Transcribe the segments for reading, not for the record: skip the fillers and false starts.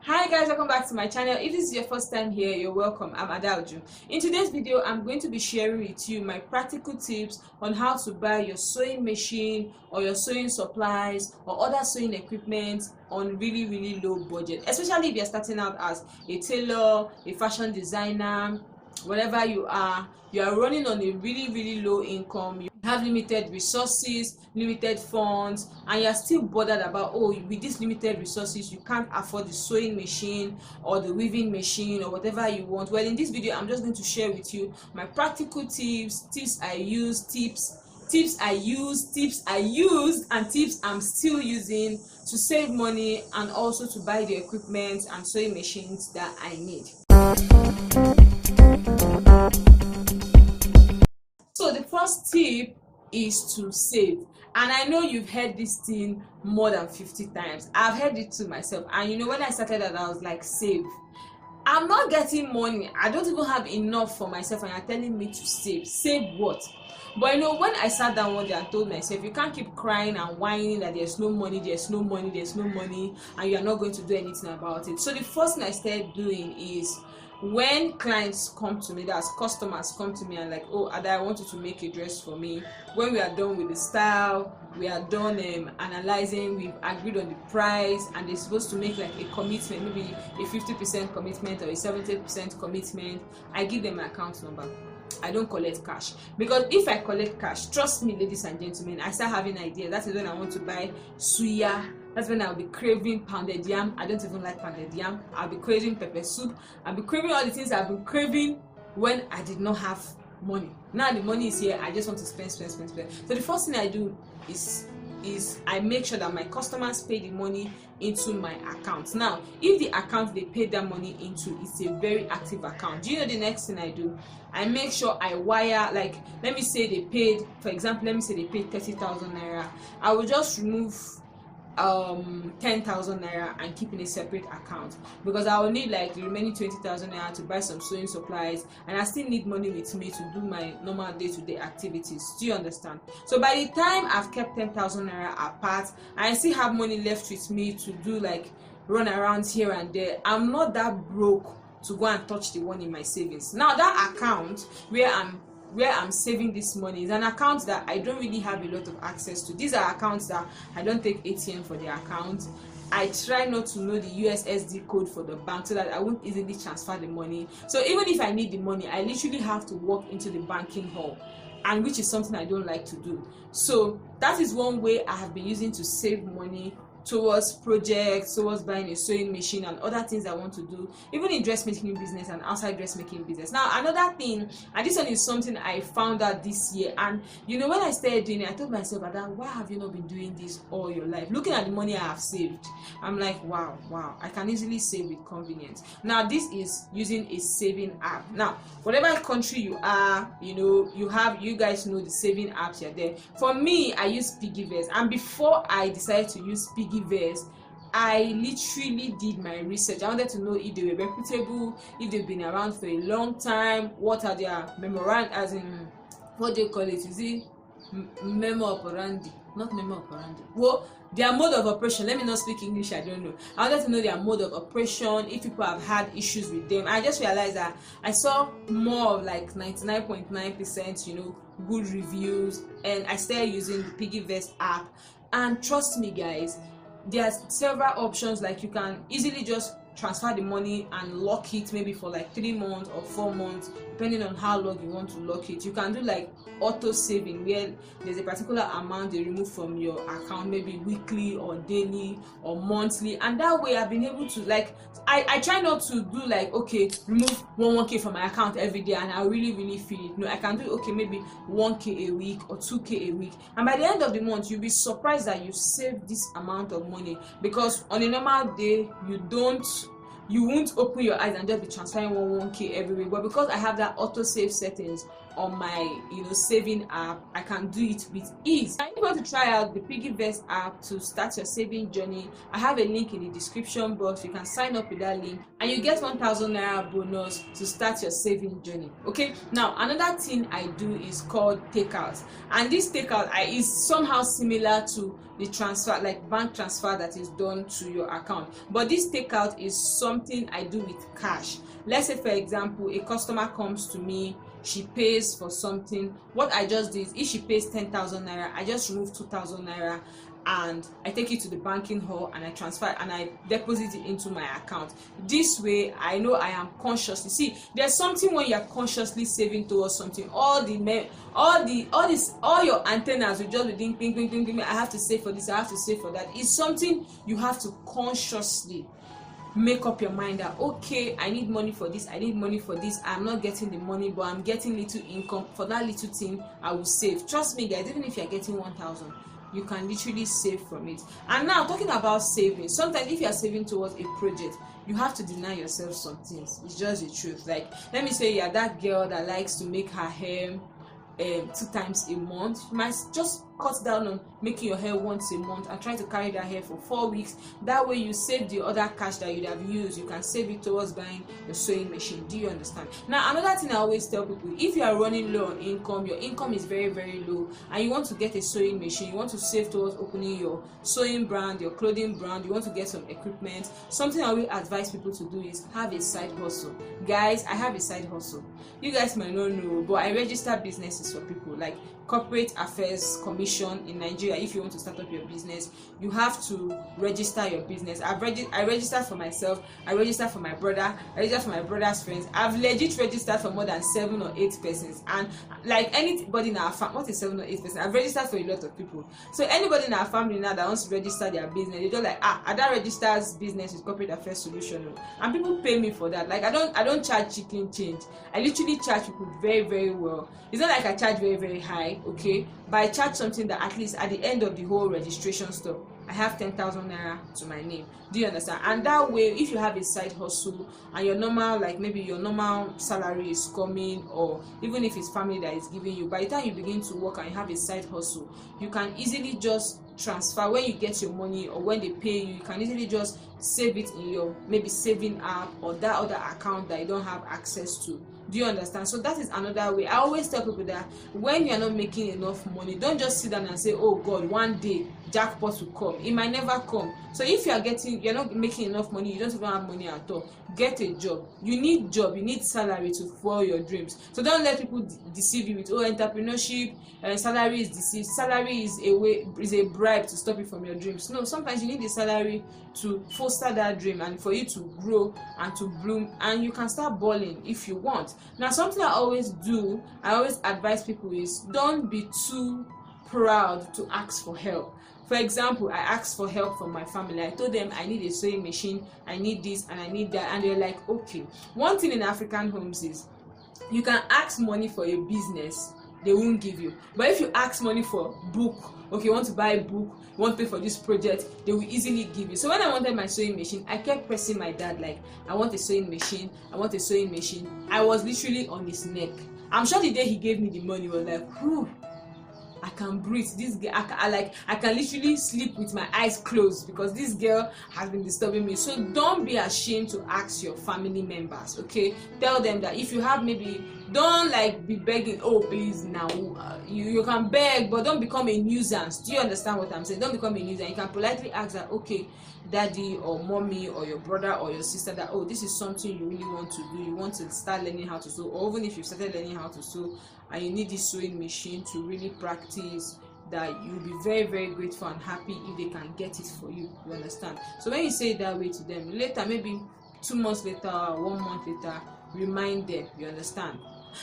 Hi guys, welcome back to my channel. If this is your first time here, you're welcome. I'm Adauju. In today's video, I'm going to be sharing with you my practical tips on how to buy your sewing machine or your sewing supplies or other sewing equipment on really low budget, especially if you're starting out as a tailor, a fashion designer, whatever you are running on a really low income. You have limited resources, limited funds, and you're still bothered about, oh, with these limited resources you can't afford the sewing machine or the weaving machine or whatever you want. Well, in this video I'm just going to share with you my practical tips I use, tips I used and tips I'm still using to save money and also to buy the equipment and sewing machines that I need. So the first tip is to save. And I know you've heard this thing more than 50 times. I've heard it to myself. And you know, when I started that, I was like, save. I'm not getting money. I don't even have enough for myself, and you're telling me to save. Save what? But you know, when I sat down one day and told myself, you can't keep crying and whining that there's no money, and you're not going to do anything about it. So the first thing I started doing is, when clients come to me, that's customers come to me and like, oh Ada, I want you to make a dress for me. When we are done with the style, we are done analyzing, we've agreed on the price, and they're supposed to make like a commitment, maybe a 50% commitment or a 70% commitment, I give them my account number. I don't collect cash, because if I collect cash, trust me ladies and gentlemen, I start having ideas. That is when I want to buy suya. That's when I'll be craving pounded yam. I don't even like pounded yam. I'll be craving pepper soup. I'll be craving all the things I've been craving when I did not have money. Now the money is here, I just want to spend. So the first thing I do is I make sure that my customers pay the money into my account. Now, if the account they paid that money into is a very active account, do you know the next thing I do? I make sure I wire, like, let me say they paid, for example, let me say they paid 30,000 naira. I will just remove 10,000 naira and keep in a separate account, because I will need like the remaining 20,000 naira to buy some sewing supplies, and I still need money with me to do my normal day-to-day activities. Do you understand? So by the time I've kept 10,000 naira apart, I still have money left with me to do like run around here and there. I'm not that broke to go and touch the one in my savings. Now that account where I'm saving this money is an account that I don't really have a lot of access to. These are accounts that I don't take ATM for the account. I try not to know the USSD code for the bank so that I won't easily transfer the money. So even if I need the money, I literally have to walk into the banking hall, and which is something I don't like to do. So that is one way I have been using to save money towards projects, towards buying a sewing machine and other things I want to do, even in dressmaking business and outside dressmaking business. Now another thing, and this one is something I found out this year, and you know, when I started doing it, I told myself, Ada, why have you not been doing this all your life? Looking at the money I have saved, I'm like, wow, I can easily save with convenience. Now this is using a saving app. Now whatever country you are, you know, you guys know the saving apps are there. For me, I use Piggyverse, and before I decided to use Piggyverse, I literally did my research. I wanted to know if they were reputable, if they've been around for a long time, what are their memoranda, as in, what do you call it? Is it memo operandi? Not memo operandi. Well, their mode of operation. Let me not speak English, I don't know. I wanted to know their mode of operation, if people have had issues with them. I just realized that I saw more of like 99.9%, you know, good reviews, and I started using the Piggyverse app. And trust me guys, there are several options. Like, you can easily just transfer the money and lock it maybe for like 3 months or 4 months, depending on how long you want to lock it. You can do like auto saving, where there's a particular amount they remove from your account, maybe weekly or daily or monthly, and that way I've been able to, like, I try not to do like, okay, remove 1k from my account every day and I really feel it. No, I can do, okay, maybe 1k a week or 2k a week, and by the end of the month you'll be surprised that you save this amount of money, because on a normal day you don't you won't open your eyes and just be transferring 1k everywhere. But because I have that auto save settings on my saving app, I can do it with ease. And if you want to try out the Piggyverse app to start your saving journey, I have a link in the description box. You can sign up with that link and you get 1,000 naira bonus to start your saving journey. Okay, now another thing I do is called takeout, and this takeout is somehow similar to the transfer, like bank transfer that is done to your account, but this takeout is something I do with cash. Let's say, for example, a customer comes to me, she pays for something. What I just did is, if she pays 10,000 naira, I just remove 2,000 naira and I take it to the banking hall and I transfer and I deposit it into my account. This way I know I am consciously, see, there's something when you're consciously saving towards something, all your antennas will just be ding ding ding ding ding. I have to save for this, I have to save for that. It's something you have to consciously make up your mind that, okay, I need money for this, I need money for this. I'm not getting the money, but I'm getting little income. For that little thing, I will save. Trust me, guys, even if you're getting 1,000, you can literally save from it. And now, talking about saving, sometimes if you are saving towards a project, you have to deny yourself some things. It's just the truth. Like, let me say you're that girl that likes to make her hair 2 times a month. You might just cut down on making your hair once a month and try to carry that hair for 4 weeks. That way you save the other cash that you'd have used. You can save it towards buying your sewing machine. Do you understand? Now, another thing I always tell people, if you are running low on income, your income is very, very low, and you want to get a sewing machine, you want to save towards opening your sewing brand, your clothing brand, you want to get some equipment, something I will advise people to do is have a side hustle. Guys, I have a side hustle. You guys might not know, but I register businesses for people, like corporate affairs commission in Nigeria. If you want to start up your business, you have to register your business. I registered for myself, I registered for my brother, I registered for my brother's friends. I've legit registered for more than 7 or 8 persons, and like anybody in our family, what is 7 or 8 persons? I've registered for a lot of people. So anybody in our family now that wants to register their business, they don't like, Ada registers business with corporate affairs solution, and people pay me for that. Like, I don't charge chicken change. I literally charge people very, very well. It's not like I charge very, very high, okay, but I charge something that at least at the end of the whole registration stuff, I have 10,000 naira to my name. Do you understand? And that way, if you have a side hustle and your normal, like maybe your normal salary is coming, or even if it's family that is giving you, by the time you begin to work and you have a side hustle, you can easily just transfer. When you get your money or when they pay you, you can easily just save it in your maybe saving app or that other account that you don't have access to. Do you understand? So that is another way. I always tell people that when you are not making enough money, don't just sit down and say, oh God, one day jackpot will come. It might never come. So if you're not making enough money, you don't even have money at all, get a job. You need job, you need salary to follow your dreams. So don't let people deceive you with, oh, entrepreneurship, salary is deceit. Salary is a bribe to stop you from your dreams. No, sometimes you need the salary to foster that dream and for you to grow and to bloom, and you can start balling if you want. Now, something I always advise people is, don't be too proud to ask for help. For example, I asked for help from my family. I told them I need a sewing machine, I need this and I need that, and they're like, okay. One thing in African homes is, you can ask money for a business, they won't give you. But if you ask money for book, okay, you want to buy a book, you want to pay for this project, they will easily give you. So when I wanted my sewing machine, I kept pressing my dad like, I want a sewing machine, I want a sewing machine. I was literally on his neck. I'm sure the day he gave me the money, he was like, whew, I can breathe. This girl, I can literally sleep with my eyes closed because this girl has been disturbing me. So don't be ashamed to ask your family members, okay? Tell them that if you have maybe, don't like be begging, oh please now, you can beg, but don't become a nuisance. Do you understand what I'm saying? Don't become a nuisance. You can politely ask that, okay, daddy or mommy or your brother or your sister, that, oh, this is something you really want to do, you want to start learning how to sew, or even if you started learning how to sew and you need this sewing machine to really practice, that you'll be very, very grateful and happy if they can get it for you. You understand? So when you say it that way to them, later, maybe 2 months later, 1 month later, remind them. You understand?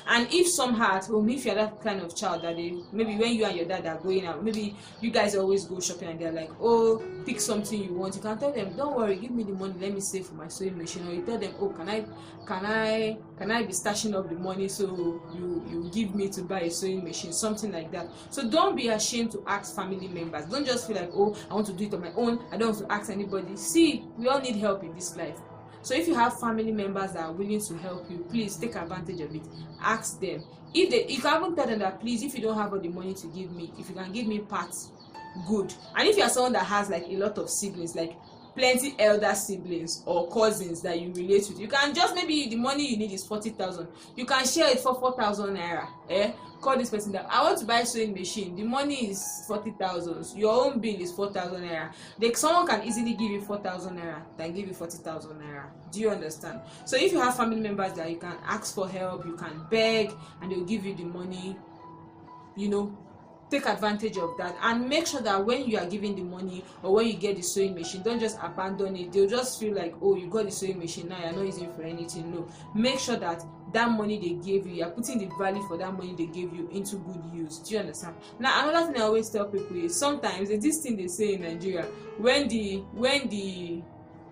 And if somehow at home, if you're that kind of child that maybe when you and your dad are going out, maybe you guys always go shopping and they're like, oh, pick something you want, you can tell them, don't worry, give me the money, let me save for my sewing machine. Or you tell them, oh, can I be stashing up the money so you give me to buy a sewing machine, something like that. So don't be ashamed to ask family members. Don't just feel like, oh, I want to do it on my own, I don't want to ask anybody. See, we all need help in this life. So if you have family members that are willing to help you, please take advantage of it. Ask them. If you haven't tell them that, please, if you don't have all the money to give me, if you can give me parts, good. And if you are someone that has like a lot of siblings, like plenty elder siblings or cousins that you relate with, you can just, maybe the money you need is 40,000, you can share it for 4,000 naira. Call this person that, I want to buy sewing machine, the money is 40,000, your own bill is 4,000 naira. Someone can easily give you 4,000 naira than give you 40,000 naira. Do you understand? So if you have family members that you can ask for help, you can beg and they'll give you the money, you know, take advantage of that. And make sure that when you are giving the money or when you get the sewing machine, don't just abandon it. They'll just feel like, oh, you got the sewing machine, now you're not using it for anything. No, make sure that that money they gave you, you're putting the value for that money they gave you into good use. Do you understand? Now another thing I always tell people is, sometimes there's this thing they say in Nigeria, when the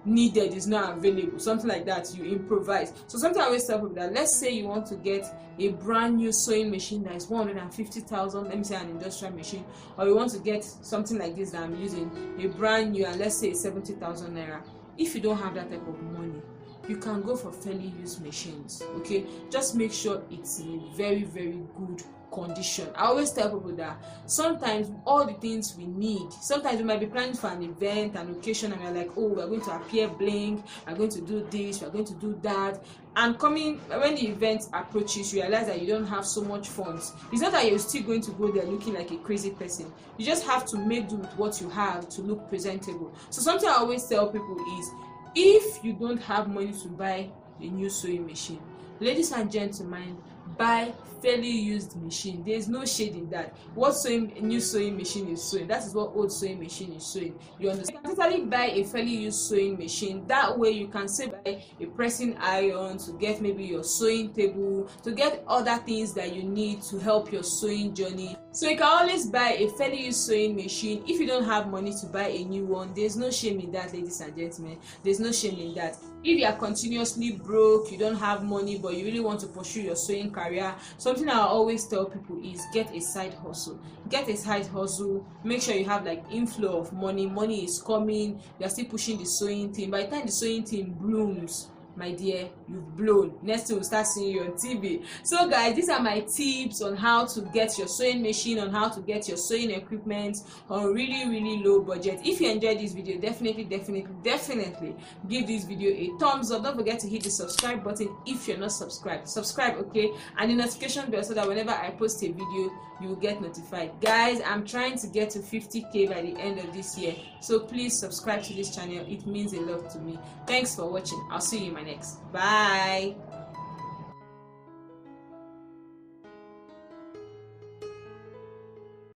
needed is not available, something like that, you improvise. So something I always tell people that, let's say you want to get a brand new sewing machine that is 150,000, let me say an industrial machine, or you want to get something like this that I'm using, a brand new, and let's say 70,000 naira. If you don't have that type of money, you can go for fairly used machines. Okay, just make sure it's in a very, very good condition. I always tell people that sometimes all the things we need, sometimes we might be planning for an event, an occasion, and we're like, oh, we're going to appear bling, we're going to do this, we're going to do that, and when the event approaches, you realize that you don't have so much funds. It's not that you're still going to go there looking like a crazy person. You just have to make do with what you have to look presentable. So something I always tell people is, if you don't have money to buy a new sewing machine, ladies and gentlemen, buy fairly used machine. There is no shade in that. What new sewing machine is sewing, that is what old sewing machine is sewing. You understand? You can totally buy a fairly used sewing machine. That way you can say buy a pressing iron to get maybe your sewing table, to get other things that you need to help your sewing journey. So you can always buy a fairly used sewing machine. If you don't have money to buy a new one, there's no shame in that, ladies and gentlemen. There's no shame in that. If you are continuously broke, you don't have money, but you really want to pursue your sewing career, something I always tell people is, get a side hustle. Get a side hustle. Make sure you have like inflow of money. Money is coming. You are still pushing the sewing team. By the time the sewing team blooms, my dear, you've blown. Next thing, we'll start seeing you on TV. So guys, these are my tips on how to get your sewing machine, on how to get your sewing equipment on really, really low budget. If you enjoyed this video, definitely give this video a thumbs up. Don't forget to hit the subscribe button if you're not subscribed. Subscribe, okay? And the notification bell, so that whenever I post a video, you will get notified. Guys, I'm trying to get to 50k by the end of this year, so please subscribe to this channel. It means a lot to me. Thanks for watching. I'll see you in my next. Bye.